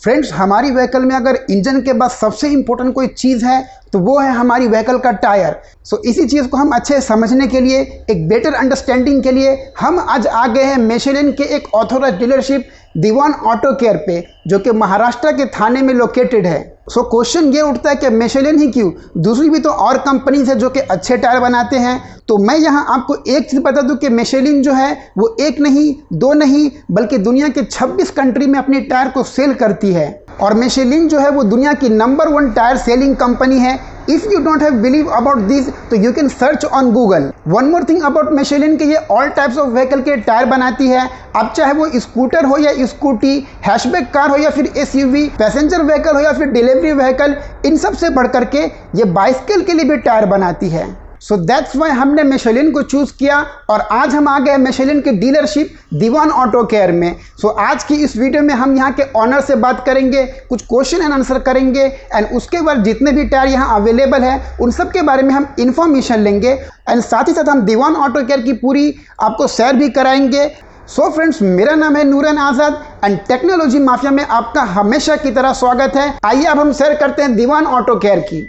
Friends, हमारी vehicle में अगर इंजन के बाद सबसे इंपॉर्टेंट कोई चीज़ है तो वो है हमारी व्हीकल का टायर। सो इसी चीज़ को हम अच्छे से समझने के लिए, एक बेटर अंडरस्टैंडिंग के लिए हम आज आ गए हैं मिशेलिन के एक ऑथोराइज्ड डीलरशिप दीवान ऑटो केयर पे, जो कि महाराष्ट्र के थाने में लोकेटेड है। सो क्वेश्चन ये उठता है कि मिशेलिन ही क्यों, दूसरी भी तो और कंपनीज है जो कि अच्छे टायर बनाते हैं। तो मैं यहाँ आपको एक चीज़ बता दूं कि मिशेलिन जो है वो एक नहीं, दो नहीं, बल्कि दुनिया के 26 कंट्री में अपने टायर को सेल करती है। और मिशेलिन जो है वो दुनिया की नंबर 1 टायर सेलिंग कंपनी है। If you don't have believe about this तो you can search on Google. One more thing about Michelin के ये ऑल टाइप्स ऑफ व्हीकल के टायर बनाती है। अब चाहे वो स्कूटर हो या स्कूटी, हैचबैक कार हो या फिर एसयूवी, पैसेंजर व्हीकल हो या फिर डिलीवरी व्हीकल, इन सब से बढ़ करके ये बाइसिकल के लिए भी टायर बनाती है। सो दैट्स वाई हमने मिशेलिन को चूज़ किया और आज हम आ गए मिशेलिन की डीलरशिप दीवान ऑटो केयर में। सो आज की इस वीडियो में हम यहाँ के ऑनर से बात करेंगे, कुछ क्वेश्चन एंड आंसर करेंगे एंड उसके बाद जितने भी टायर यहाँ अवेलेबल है उन सब के बारे में हम इन्फॉर्मेशन लेंगे एंड साथ ही साथ हम दीवान ऑटो केयर की पूरी आपको सैर भी कराएंगे। सो फ्रेंड्स, मेरा नाम है नूरन आज़ाद एंड टेक्नोलॉजी माफिया में आपका हमेशा की तरह स्वागत है। आइए अब हम सैर करते हैं दीवान ऑटो केयर की।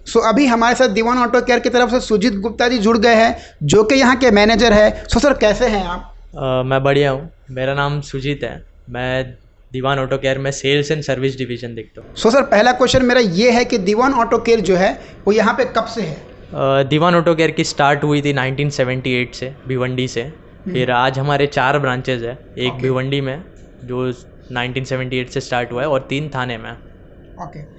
सो अभी हमारे साथ दीवान ऑटो केयर की तरफ से सुजीत गुप्ता जी जुड़ गए हैं, जो कि यहाँ के मैनेजर है। सो सर, कैसे हैं आप? मैं बढ़िया हूँ। मेरा नाम सुजीत है। मैं दीवान ऑटो केयर में सेल्स एंड सर्विस डिवीज़न देखता हूँ। सो सर, पहला क्वेश्चन मेरा ये है कि दीवान ऑटो केयर जो है वो यहाँ पे कब से है? दीवान ऑटो केयर की स्टार्ट हुई थी 1978 से, भिवंडी से। फिर आज हमारे 4 ब्रांचेज है। एक भिवंडी में जो 1978 से स्टार्ट हुआ है और 3 थाने में। Okay.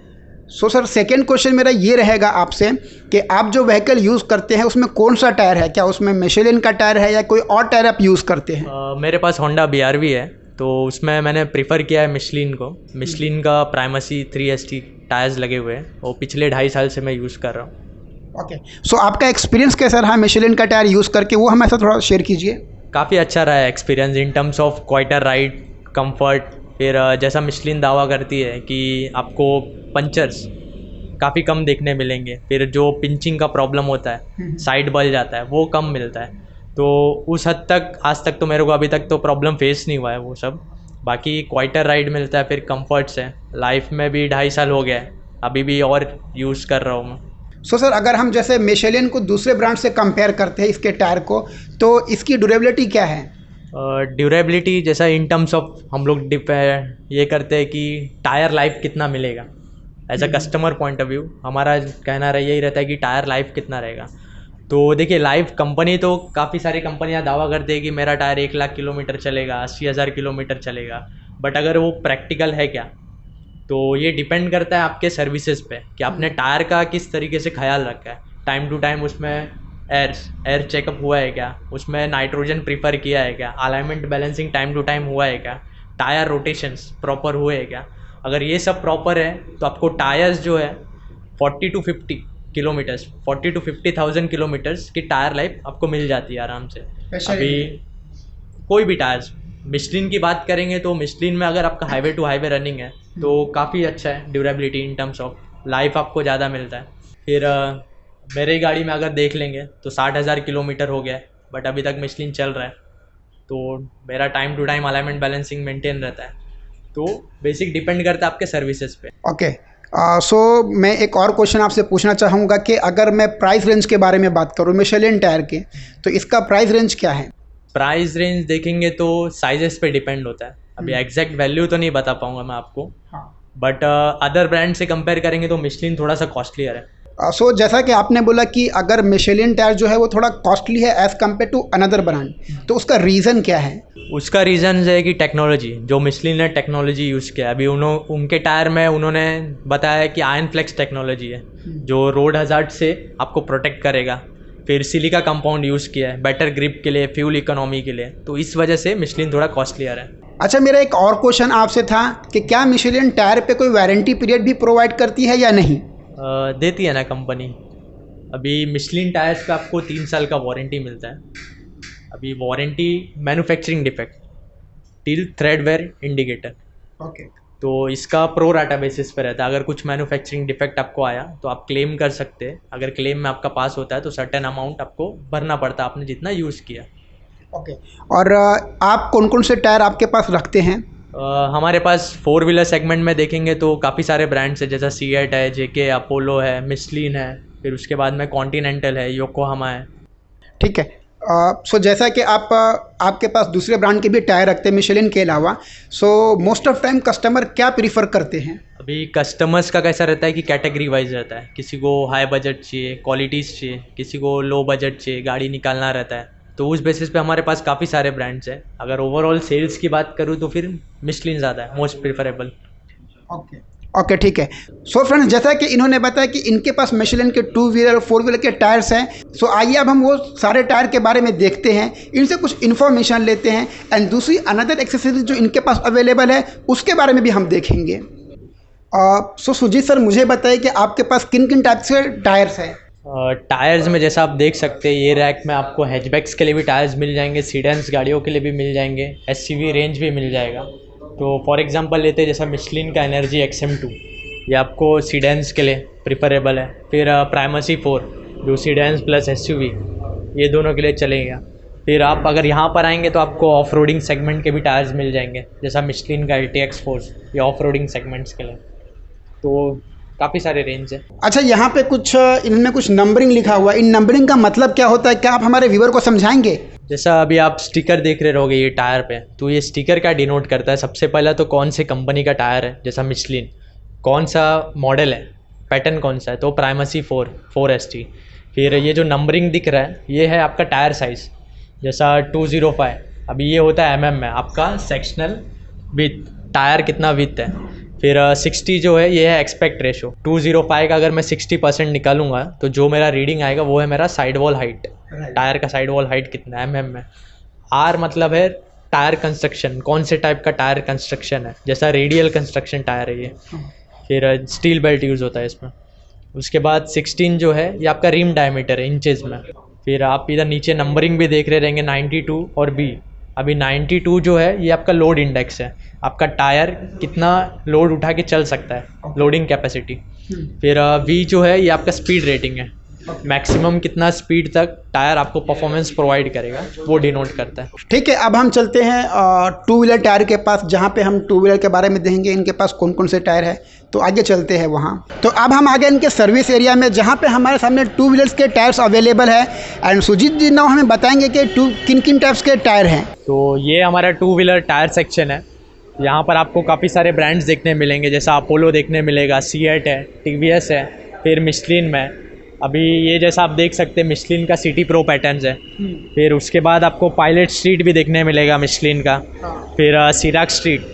So sir, second question मेरा ये रहेगा आपसे कि आप जो व्हीकल यूज़ करते हैं उसमें कौन सा टायर है? क्या उसमें मिशेलिन का टायर है या कोई और टायर आप यूज़ करते हैं? मेरे पास होंडा BRV है, तो उसमें मैंने प्रीफर किया है मिशेलिन को। मिशेलिन का प्राइमेसी 3ST टायर्स लगे हुए हैं और पिछले 2.5 साल से मैं यूज़ कर रहा हूँ। ओके। सो आपका एक्सपीरियंस कैसा रहा मिशेलिन का टायर यूज़ करके, वो हमें साथ थोड़ा शेयर कीजिए। काफ़ी अच्छा रहा है experience in terms of quieter ride, comfort. फिर जैसा मिशेलिन दावा करती है कि आपको पंचर्स काफ़ी कम देखने मिलेंगे, फिर जो पिंचिंग का प्रॉब्लम होता है, साइड बल जाता है, वो कम मिलता है। तो उस हद तक आज तक तो मेरे को अभी तक तो प्रॉब्लम फेस नहीं हुआ है वो सब। बाकी क्वाइटर राइड मिलता है, फिर कंफर्ट्स है। लाइफ में भी 2.5 साल हो गया है, अभी भी और यूज़ कर रहा हूँ मैं। सो सर, अगर हम जैसे मिशेलिन को दूसरे ब्रांड से कंपेयर करते हैं इसके टायर को, तो इसकी ड्यूरेबिलिटी क्या है? ड्यूरेबिलिटी जैसा इन टर्म्स ऑफ हम लोग ये करते हैं कि टायर लाइफ कितना मिलेगा। As a customer point of view हमारा कहना यही रहता है कि टायर लाइफ कितना रहेगा। तो देखिए, लाइफ कंपनी तो काफ़ी सारी कंपनियां दावा करते हैं कि मेरा टायर 1 लाख किलोमीटर चलेगा, 80,000 किलोमीटर चलेगा। बट अगर वो प्रैक्टिकल है क्या, तो ये डिपेंड करता है आपके सर्विसेज पे कि आपने टायर का किस तरीके से ख्याल रखा है। टाइम टू टाइम उसमें एयर चेकअप हुआ है क्या, उसमें नाइट्रोजन प्रीफर किया है क्या, alignment balancing time to time हुआ है क्या, टायर रोटेशंस प्रॉपर हुए हैं क्या। अगर ये सब प्रॉपर है तो आपको टायर्स जो है 40 to 50 किलोमीटर्स, 40 to 50,000 किलोमीटर्स की टायर लाइफ आपको मिल जाती है आराम से। अभी कोई भी टायर्स, मिशेलिन की बात करेंगे तो मिशेलिन में अगर आपका हाईवे टू हाईवे रनिंग है तो काफ़ी अच्छा है durability in terms of life, आपको ज़्यादा मिलता है। फिर मेरी गाड़ी में अगर देख लेंगे तो 60,000 किलोमीटर हो गया है, बट अभी तक मिशेलिन चल रहा है। तो मेरा time to time alignment balancing maintain रहता है। तो बेसिक डिपेंड करता है आपके सर्विसेज पे। ओके। सो मैं एक और क्वेश्चन आपसे पूछना चाहूँगा कि अगर मैं प्राइस रेंज के बारे में बात करूँ मिशेलिन टायर के, तो इसका प्राइस रेंज क्या है? प्राइस रेंज देखेंगे तो साइजेस पे डिपेंड होता है। अभी एग्जैक्ट वैल्यू तो नहीं बता पाऊँगा मैं आपको, बट अदर ब्रांड से कंपेयर करेंगे तो मिशेलिन थोड़ा सा कॉस्टलियर है। सो जैसा कि आपने बोला कि अगर मिशेलिन टायर जो है वो थोड़ा कॉस्टली है as compare to another brand, तो उसका रीज़न क्या है? उसका रीज़न है कि टेक्नोलॉजी, जो मिशेलिन ने टेक्नोलॉजी यूज़ किया अभी उनके टायर में उन्होंने बताया कि आयरन फ्लेक्स टेक्नोलॉजी है जो रोड हज़ार्ड से आपको प्रोटेक्ट करेगा। फिर सिलिका कंपाउंड यूज़ किया है बेटर ग्रिप के लिए, फ्यूल इकोनॉमी के लिए। तो इस वजह से मिशेलिन थोड़ा कॉस्टलियर है। अच्छा, मेरा एक और क्वेश्चन आपसे था कि क्या मिशेलिन टायर पे कोई वारंटी पीरियड भी प्रोवाइड करती है या नहीं? देती है ना कंपनी। अभी मिशेलिन टायर्स पे आपको 3 साल का वारंटी मिलता है। अभी warranty manufacturing defect till thread wear indicator. Okay. तो इसका प्रो राटा बेसिस पे रहता है। अगर कुछ मैन्युफैक्चरिंग डिफेक्ट आपको आया तो आप क्लेम कर सकते हैं। अगर क्लेम में आपका पास होता है तो सर्टेन अमाउंट आपको भरना पड़ता है आपने जितना यूज़ किया। ओके। और आप कौन कौन से टायर आपके पास रखते हैं? हमारे पास 4 व्हीलर सेगमेंट में देखेंगे तो काफ़ी सारे ब्रांड्स हैं, जैसा सीएट है, जेके, अपोलो है, मिशलिन है, फिर उसके बाद में कॉन्टिनेंटल है, योकोहामा है। ठीक है। सो जैसा कि आपके पास दूसरे ब्रांड के भी टायर रखते हैं मिशेलिन के अलावा, so most of time customer क्या प्रीफर करते हैं? अभी कस्टमर्स का कैसा रहता है कि कैटेगरी वाइज रहता है। किसी को हाई बजट चाहिए, क्वालिटीज़ चाहिए, किसी को लो बजट चाहिए, गाड़ी निकालना रहता है। तो उस बेसिस पे हमारे पास काफ़ी सारे ब्रांड्स हैं। अगर ओवरऑल सेल्स की बात करूँ तो फिर मिशलिन ज़्यादा है, मोस्ट प्रेफरेबल। ओके, ठीक है। सो फ्रेंड्स, जैसा कि इन्होंने बताया कि इनके पास मिशेलिन के 2 व्हीलर और 4 व्हीलर के टायर्स हैं। सो आइए अब हम वो सारे टायर के बारे में देखते हैं, इनसे कुछ इन्फॉर्मेशन लेते हैं एंड दूसरी अनदर एक्सेसरीज जो इनके पास अवेलेबल है उसके बारे में भी हम देखेंगे। सो सुजीत सर, मुझे बताइए कि आपके पास किन किन टाइप के टायर्स हैं? टायर्स में जैसा आप देख सकते हैं, ये रैक में आपको हैचबैक्स के लिए भी टायर्स मिल जाएंगे, सीडेंस गाड़ियों के लिए भी मिल जाएंगे, एसयूवी रेंज भी मिल जाएगा। तो फॉर एग्जांपल लेते हैं जैसा मिशलिन का एनर्जी XM2, ये आपको सीडेंस के लिए प्रिफरेबल है। फिर प्राइमसी 4 जो सीडेंस प्लस एसयूवी ये दोनों के लिए चलेगा। फिर आप अगर यहाँ पर आएंगे तो आपको ऑफ रोडिंग सेगमेंट के भी टायर्स मिल जाएंगे, जैसा मिशलिन का LTX फोर्स, ये ऑफ रोडिंग सेगमेंट्स के लिए। तो काफ़ी सारे रेंज है। अच्छा, यहाँ पे कुछ इनमें कुछ नंबरिंग लिखा हुआ है, इन नंबरिंग का मतलब क्या होता है? क्या आप हमारे व्यूअर को समझाएंगे? जैसा अभी आप स्टिकर देख रहे रहोगे ये टायर पे, तो ये स्टिकर क्या डिनोट करता है? सबसे पहला तो कौन से कंपनी का टायर है, जैसा मिशलिन, कौन सा मॉडल है, पैटर्न कौन सा है, तो प्राइमसी 4ST। फिर ये जो नंबरिंग दिख रहा है ये है आपका टायर साइज़, जैसा 205, अभी ये होता है mm में आपका सेक्शनल विथ, टायर कितना विथ है। फिर 60 जो है ये है एक्सपेक्ट रेशो। 205 का अगर मैं 60% निकालूंगा तो जो मेरा रीडिंग आएगा वो है मेरा साइड वॉल हाइट, टायर का साइड वॉल हाइट कितना है mm में। R मतलब है टायर कंस्ट्रक्शन, कौन से टाइप का टायर कंस्ट्रक्शन है, जैसा रेडियल कंस्ट्रक्शन टायर है ये। फिर स्टील बेल्ट यूज़ होता है इसमें। उसके बाद 16 जो है ये आपका रिम डायमीटर है इंचेस में। फिर आप इधर नीचे नंबरिंग भी देख रहे रहेंगे 92 और B। अभी 92 जो है ये आपका लोड इंडेक्स है, आपका टायर कितना लोड उठा के चल सकता है, लोडिंग कैपेसिटी। फिर V जो है ये आपका स्पीड रेटिंग है, मैक्सिमम कितना स्पीड तक टायर आपको परफॉर्मेंस प्रोवाइड करेगा वो डिनोट करता है। ठीक है, अब हम चलते हैं 2 व्हीलर टायर के पास, जहाँ पे हम 2 व्हीलर के बारे में देखेंगे इनके पास कौन कौन से टायर है। तो आगे चलते हैं वहाँ। तो अब हम आ गए इनके सर्विस एरिया में, जहाँ पे हमारे सामने 2 व्हीलर्स के टायर्स अवेलेबल है। एंड सुजीत जी नाउ हमें बताएंगे कि किन किन टाइप्स के टायर हैं। तो ये हमारा 2 व्हीलर टायर सेक्शन है। यहाँ पर आपको काफ़ी सारे ब्रांड्स देखने मिलेंगे, जैसा अपोलो देखने मिलेगा, सीएट है, TVS है, फिर मिशलिन में अभी ये जैसा आप देख सकते हैं मिशलिन का सिटी प्रो पैटर्न्स है। फिर उसके बाद आपको पायलट स्ट्रीट भी देखने मिलेगा मिशलिन का। फिर सिराक स्ट्रीट,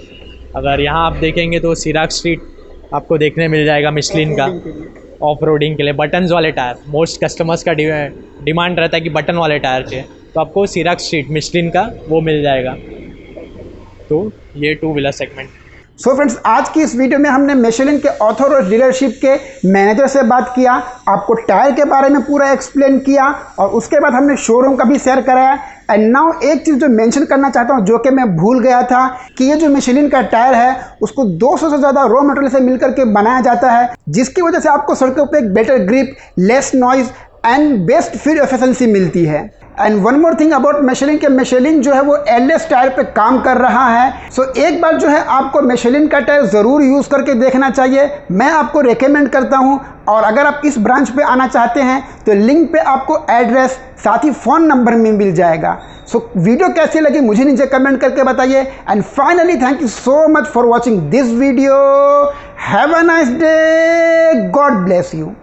अगर यहाँ आप देखेंगे तो सिराक स्ट्रीट आपको देखने मिल जाएगा मिशलिन का ऑफ रोडिंग के लिए। बटन्स वाले टायर, मोस्ट कस्टमर्स का डिमांड रहता है कि बटन वाले टायर चाहिए, तो आपको सिराक स्ट्रीट मिशलिन का वो मिल जाएगा। तो ये 2 व्हीलर सेगमेंट। सो फ्रेंड्स, आज की इस वीडियो में हमने मिशेलिन के ऑथर और डीलरशिप के मैनेजर से बात किया, आपको टायर के बारे में पूरा एक्सप्लेन किया और उसके बाद हमने शोरूम का भी शेयर कराया। एंड नाउ एक चीज़ जो मेंशन करना चाहता हूँ, जो कि मैं भूल गया था, कि ये जो मिशेलिन का टायर है उसको 200 से ज़्यादा रॉ मटेरियल से मिलकर के बनाया जाता है, जिसकी वजह से आपको सड़कों पर एक better grip, less noise and best fuel efficiency मिलती है। And one more thing about Michelin के मिशेलिन जो है वो एलएस टायर पे काम कर रहा है। सो एक बार जो है आपको मिशेलिन का टायर ज़रूर यूज़ करके देखना चाहिए, मैं आपको रेकमेंड करता हूँ। और अगर आप इस ब्रांच पे आना चाहते हैं तो लिंक पे आपको एड्रेस साथ ही फ़ोन नंबर में मिल जाएगा। सो वीडियो कैसी लगी मुझे नीचे कमेंट करके बताइए। And finally thank you so much for watching this video. Have a nice day, God bless you.